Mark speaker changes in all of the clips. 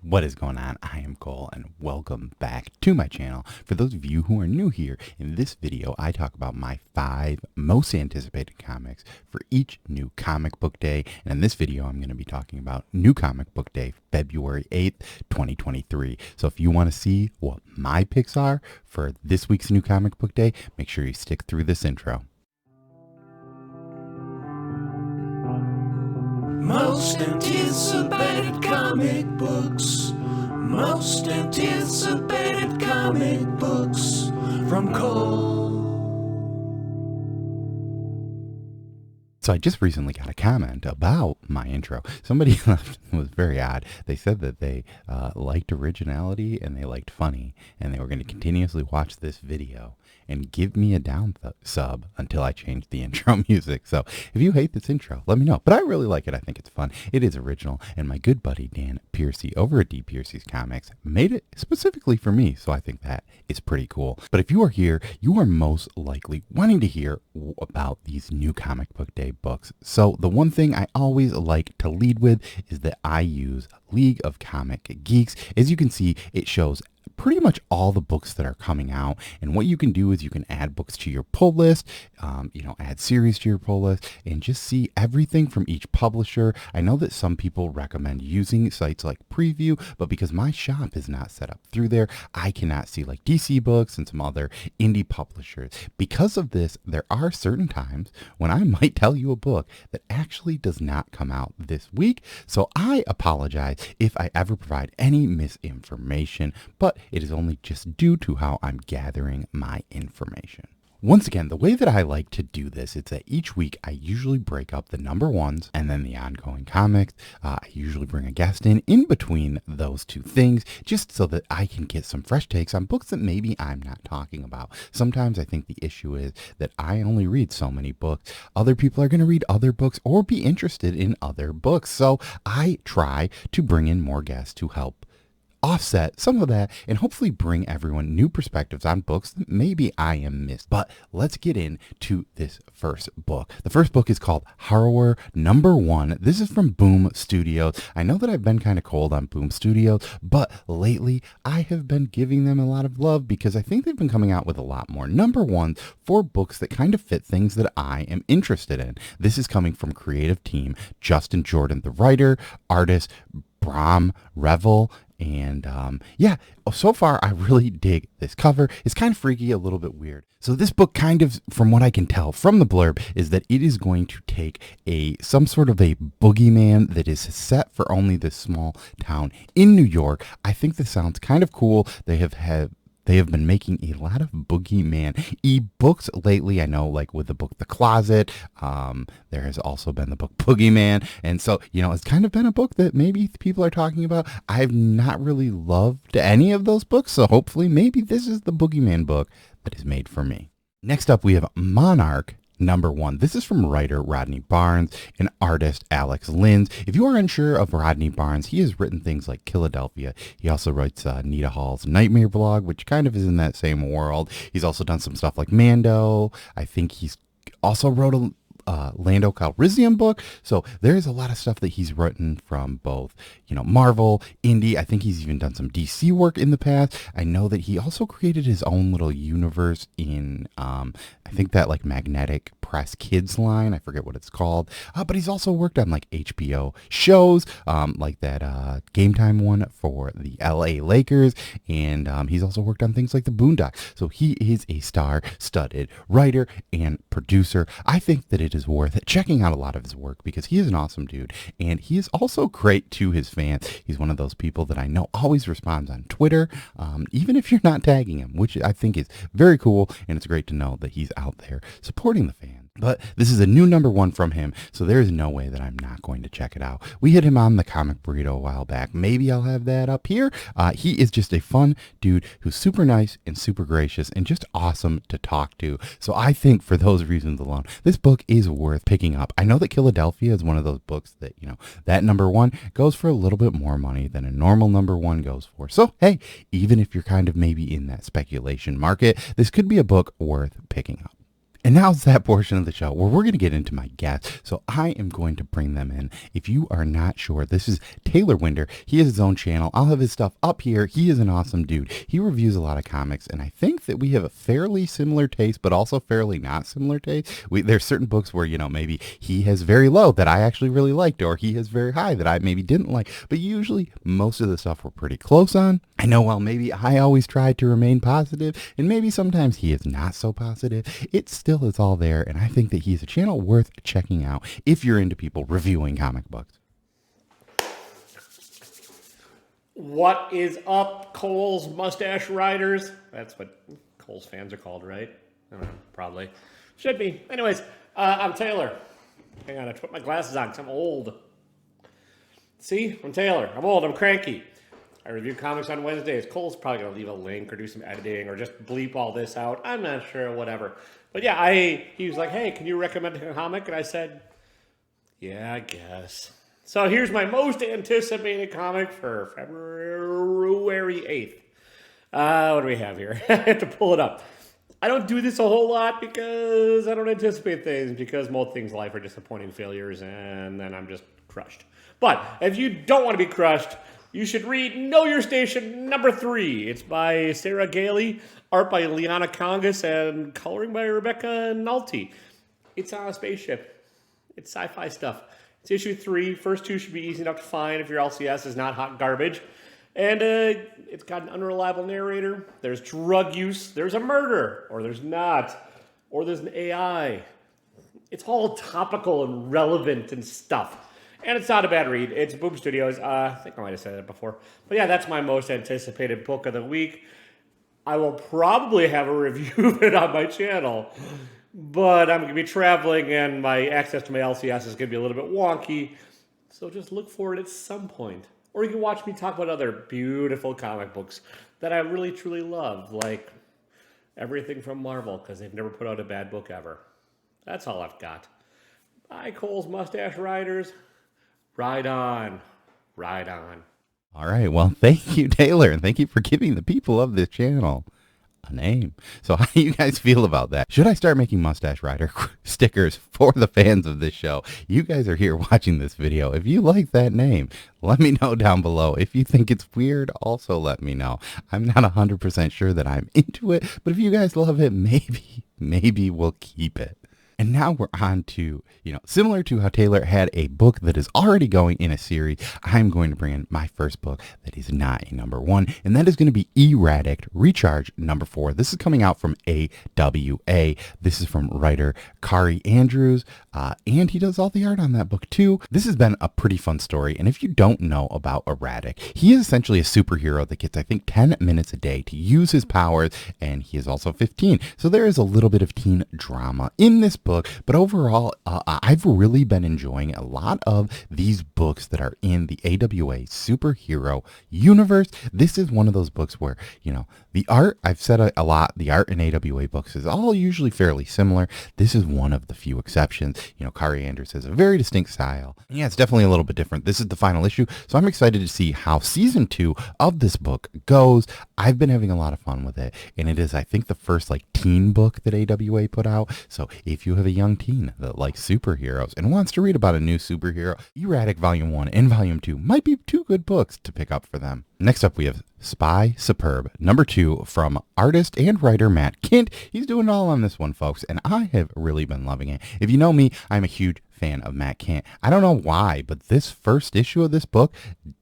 Speaker 1: What is going on? I am Cole and welcome back to my channel. For those of you who are new here, in this video I talk about my 5 most anticipated comics for each new comic book day. And in this video I'm going to be talking about New Comic Book Day, February 8th, 2023. So if you want to see what my picks are for this week's New Comic Book Day, make sure you stick through this intro.
Speaker 2: Most anticipated comic books. Most anticipated comic books from Cole.
Speaker 1: So I just recently got a comment about my intro. Somebody was very odd. They said that they liked originality and they liked funny, and they were going to continuously watch this video and give me a down sub until I changed the intro music. So if you hate this intro, let me know. But I really like it. I think it's fun. It is original, and my good buddy Dan Piercy over at D Piercy's Comics made it specifically for me. So I think that is pretty cool. But if you are here, you are most likely wanting to hear about these New Comic Book Day books. So the one thing I always like to lead with is that I use League of Comic Geeks. As you can see, it shows pretty much all the books that are coming out, and what you can do is you can add books to your pull list, add series to your pull list, and just see everything from each publisher. I know that some people recommend using sites like Preview, but because my shop is not set up through there, I cannot see like DC Books and some other indie publishers. Because of this, there are certain times when I might tell you a book that actually does not come out this week, so I apologize if I ever provide any misinformation, but it is only just due to how I'm gathering my information. Once again, the way that I like to do this is that each week I usually break up the number ones and then the ongoing comics. I usually bring a guest in between those two things, just so that I can get some fresh takes on books that maybe I'm not talking about. Sometimes I think the issue is that I only read so many books. Other people are going to read other books or be interested in other books. So I try to bring in more guests to help offset some of that and hopefully bring everyone new perspectives on books that maybe I am missed. But let's get into this first book. The first book is called Horror Number 1. This is from Boom Studios. I know that I've been kind of cold on Boom Studios, but lately I have been giving them a lot of love because I think they've been coming out with a lot more number ones for books that kind of fit things that I am interested in. This is coming from creative team Justin Jordan, the writer, artist Bram Revel, and so far I really dig this cover. It's kind of freaky, a little bit weird. So this book, kind of from what I can tell from the blurb, is that it is going to take some sort of a boogeyman that is set for only this small town in New York. I think this sounds kind of cool. They have been making a lot of boogeyman e-books lately. I know, like with the book The Closet, there has also been the book Boogeyman. And so, it's kind of been a book that maybe people are talking about. I've not really loved any of those books, so hopefully maybe this is the Boogeyman book that is made for me. Next up, we have Monarch Number 1. This is from writer Rodney Barnes and artist Alex Linz. If you are unsure of Rodney Barnes, he has written things like Philadelphia. He also writes Nita Hall's Nightmare blog, which kind of is in that same world. He's also done some stuff like Mando. I think he's also wrote a Lando Calrissian book. So there's a lot of stuff that he's written from both, Marvel, indie. I think he's even done some DC work in the past. I know that he also created his own little universe in, I think that like Magnetic Press Kids line. I forget what it's called. But he's also worked on like HBO shows, like that Game Time one for the LA Lakers. And he's also worked on things like the Boondocks. So he is a star-studded writer and producer. I think that it is worth checking out a lot of his work because he is an awesome dude, and he is also great to his fans. He's one of those people that I know always responds on Twitter, even if you're not tagging him, which I think is very cool, and it's great to know that he's out there supporting the fans. But this is a new number 1 from him, so there is no way that I'm not going to check it out. We hit him on the Comic Burrito a while back. Maybe I'll have that up here. He is just a fun dude who's super nice and super gracious and just awesome to talk to. So I think for those reasons alone, this book is worth picking up. I know that Philadelphia is one of those books that, that number 1 goes for a little bit more money than a normal number 1 goes for. So, hey, even if you're kind of maybe in that speculation market, this could be a book worth picking up. And now it's that portion of the show where we're going to get into my guests. So I am going to bring them in. If you are not sure, this is Taylor Winder. He has his own channel. I'll have his stuff up here. He is an awesome dude. He reviews a lot of comics, and I think that we have a fairly similar taste, but also fairly not similar taste. There's certain books where, maybe he has very low that I actually really liked, or he has very high that I maybe didn't like. But usually most of the stuff we're pretty close on. I know, well, maybe I always try to remain positive, and maybe sometimes he is not so positive. It's still is all there, and I think that he's a channel worth checking out if you're into people reviewing comic books.
Speaker 3: What is up, Cole's Mustache Riders? That's what Cole's fans are called, right? I don't know, probably. Should be. Anyways, I'm Taylor. Hang on, I put my glasses on because I'm old. See? I'm Taylor. I'm old. I'm cranky. I review comics on Wednesdays. Cole's probably going to leave a link or do some editing or just bleep all this out. I'm not sure, whatever. But yeah, he was like, hey, can you recommend a comic? And I said, yeah, I guess. So here's my most anticipated comic for February 8th. What do we have here? I have to pull it up. I don't do this a whole lot because I don't anticipate things, because most things in life are disappointing failures, and then I'm just crushed. But if you don't want to be crushed, you should read Know Your Station #3. It's by Sarah Gailey, art by Liana Congas, and coloring by Rebecca Nalty. It's on a spaceship. It's sci-fi stuff. It's issue 3. First 2 should be easy enough to find if your LCS is not hot garbage. And it's got an unreliable narrator. There's drug use. There's a murder. Or there's not. Or there's an AI. It's all topical and relevant and stuff. And it's not a bad read. It's Boom Studios. I think I might have said it before. But yeah, that's my most anticipated book of the week. I will probably have a review of it on my channel. But I'm going to be traveling, and my access to my LCS is going to be a little bit wonky. So just look for it at some point. Or you can watch me talk about other beautiful comic books that I really, truly love. Like everything from Marvel, because they've never put out a bad book ever. That's all I've got. Bye, Cole's Mustache Riders. Ride on. Ride on.
Speaker 1: All right. Well, thank you, Taylor, and thank you for giving the people of this channel a name. So how do you guys feel about that? Should I start making Mustache Rider stickers for the fans of this show? You guys are here watching this video. If you like that name, let me know down below. If you think it's weird, also let me know. I'm not 100% sure that I'm into it, but if you guys love it, maybe we'll keep it. And now we're on to, similar to how Taylor had a book that is already going in a series, I'm going to bring in my first book that is not a #1, and that is going to be E-Ratic Recharge #4. This is coming out from AWA. This is from writer Kari Andrews, and he does all the art on that book too. This has been a pretty fun story, and if you don't know about E-Ratic, he is essentially a superhero that gets, I think, 10 minutes a day to use his powers, and he is also 15. So there is a little bit of teen drama in this book, but overall I've really been enjoying a lot of these books that are in the AWA superhero universe. This is one of those books where the art, I've said a lot, the art in AWA books is all usually fairly similar. This is one of the few exceptions. Kari Andrews has a very distinct style. Yeah, it's definitely a little bit different. This is the final issue, so I'm excited to see how season 2 of this book goes. I've been having a lot of fun with it, and it is, I think, the first teen book that AWA put out. So if you have a young teen that likes superheroes and wants to read about a new superhero, E-Ratic Volume 1 and Volume 2 might be 2 good books to pick up for them. Next up, we have Spy Superb #2 from artist and writer Matt Kindt. He's doing it all on this one, folks, and I have really been loving it. If you know me, I'm a huge fan of Matt Kindt. I don't know why, but this first issue of this book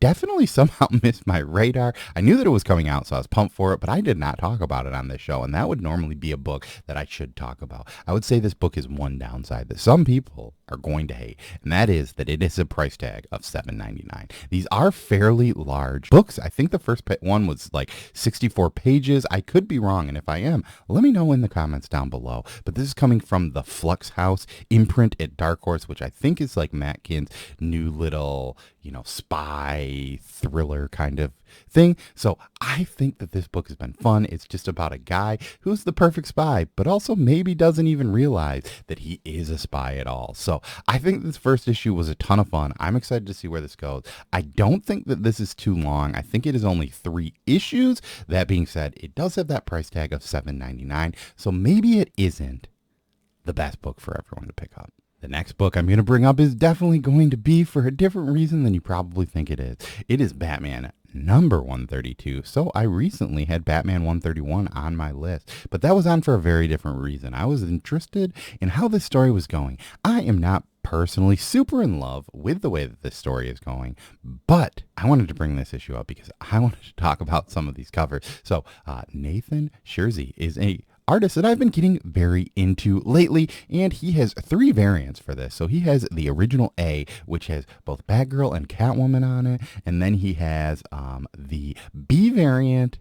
Speaker 1: definitely somehow missed my radar. I knew that it was coming out, so I was pumped for it, but I did not talk about it on this show, and that would normally be a book that I should talk about. I would say this book is one downside that some people are going to hate, and that is that it is a price tag of $7.99. These are fairly large books. I think the first one was 64 pages. I could be wrong, and if I am, let me know in the comments down below. But this is coming from the Flux House imprint at Dark Horse, which I think is Matt Kindt's new little, spy thriller kind of thing. So I think that this book has been fun. It's just about a guy who's the perfect spy, but also maybe doesn't even realize that he is a spy at all. So I think this first issue was a ton of fun. I'm excited to see where this goes. I don't think that this is too long. I think it is only 3 issues. That being said, it does have that price tag of $7.99. So maybe it isn't the best book for everyone to pick up. The next book I'm going to bring up is definitely going to be for a different reason than you probably think it is. It is Batman number 132. So I recently had Batman 131 on my list, but that was on for a very different reason. I was interested in how this story was going. I am not personally super in love with the way that this story is going, but I wanted to bring this issue up because I wanted to talk about some of these covers. So Nathan Scherzy is a artist that I've been getting very into lately, and he has 3 variants for this. So he has the original A, which has both Batgirl and Catwoman on it, and then he has the B variant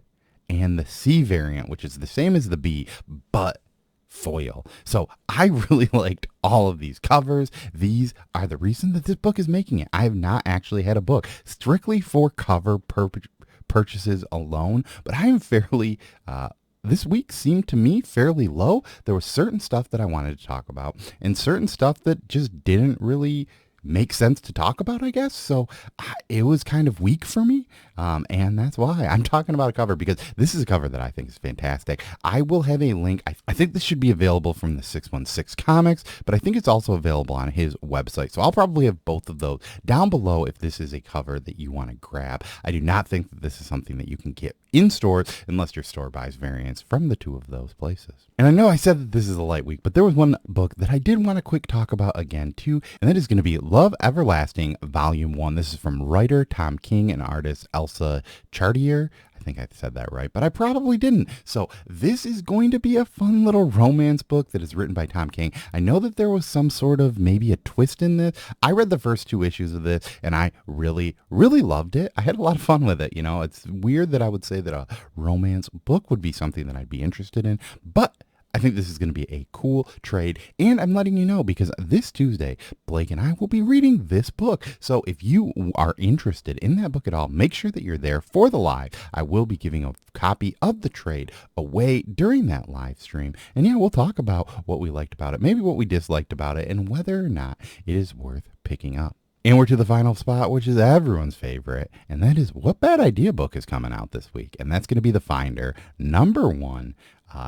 Speaker 1: and the C variant, which is the same as the B, but foil. So I really liked all of these covers. These are the reason that this book is making it. I have not actually had a book strictly for cover purchases alone, but I am fairly this week seemed to me fairly low. There was certain stuff that I wanted to talk about and certain stuff that just didn't really make sense to talk about, I guess. So it was kind of weak for me. And that's why I'm talking about a cover, because this is a cover that I think is fantastic. I will have a link. I think this should be available from the 616 Comics, but I think it's also available on his website. So I'll probably have both of those down below if this is a cover that you want to grab. I do not think that this is something that you can get in stores unless your store buys variants from the 2 of those places. And I know I said that this is a light week, but there was one book that I did want to quick talk about again too, and that is going to be Love Everlasting Volume 1. This is from writer Tom King and artist Elsa Chartier. I think I said that right, but I probably didn't. So this is going to be a fun little romance book that is written by Tom King. I know that there was some sort of maybe a twist in this. I read the first 2 issues of this and I really, really loved it. I had a lot of fun with it. You know, it's weird that I would say that a romance book would be something that I'd be interested in, but I think this is going to be a cool trade, and I'm letting you know because this Tuesday, Blake and I will be reading this book. So if you are interested in that book at all, make sure that you're there for the live. I will be giving a copy of the trade away during that live stream. And yeah, we'll talk about what we liked about it, maybe what we disliked about it, and whether or not it is worth picking up. And we're to the final spot, which is everyone's favorite, and that is what bad idea book is coming out this week. And that's going to be The Finder, number 1.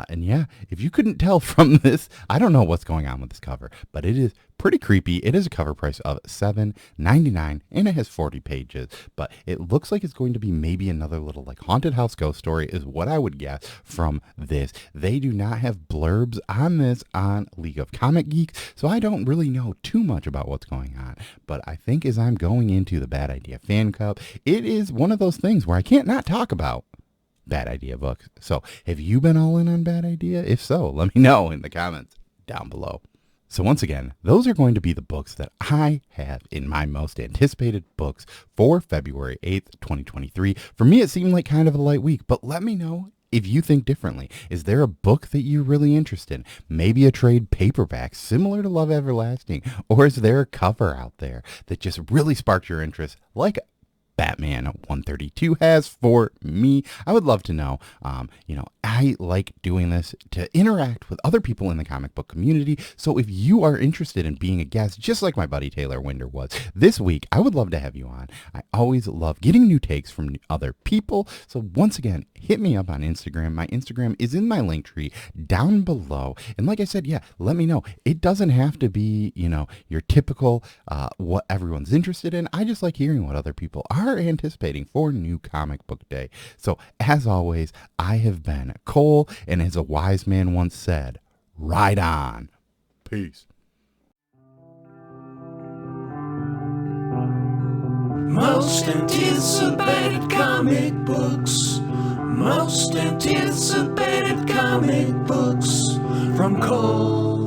Speaker 1: And yeah, if you couldn't tell from this, I don't know what's going on with this cover, but it is pretty creepy. It is a cover price of $7.99 and it has 40 pages, but it looks like it's going to be maybe another little like haunted house ghost story is what I would guess from this. They do not have blurbs on this on League of Comic Geeks, so I don't really know too much about what's going on, but I think as I'm going into the Bad Idea fan club, it is one of those things where I can't not talk about Bad Idea books. So have you been all in on Bad Idea? If so, let me know in the comments down below. So once again, those are going to be the books that I have in my most anticipated books for February 8th, 2023. For me, it seemed like kind of a light week, but let me know if you think differently. Is there a book that you're really interested in? Maybe a trade paperback similar to Love Everlasting? Or is there a cover out there that just really sparked your interest like Batman 132 has for me? I would love to know. I like doing this to interact with other people in the comic book community. So if you are interested in being a guest, just like my buddy Taylor Winder was this week, I would love to have you on. I always love getting new takes from other people. So once again, hit me up on Instagram. My Instagram is in my link tree down below. And like I said, yeah, let me know. It doesn't have to be, your typical what everyone's interested in. I just like hearing what other people are anticipating for New Comic Book Day. So as always, I have been Cole, and as a wise man once said, ride on. Peace.
Speaker 2: Most anticipated comic books. Most anticipated comic books from Cole.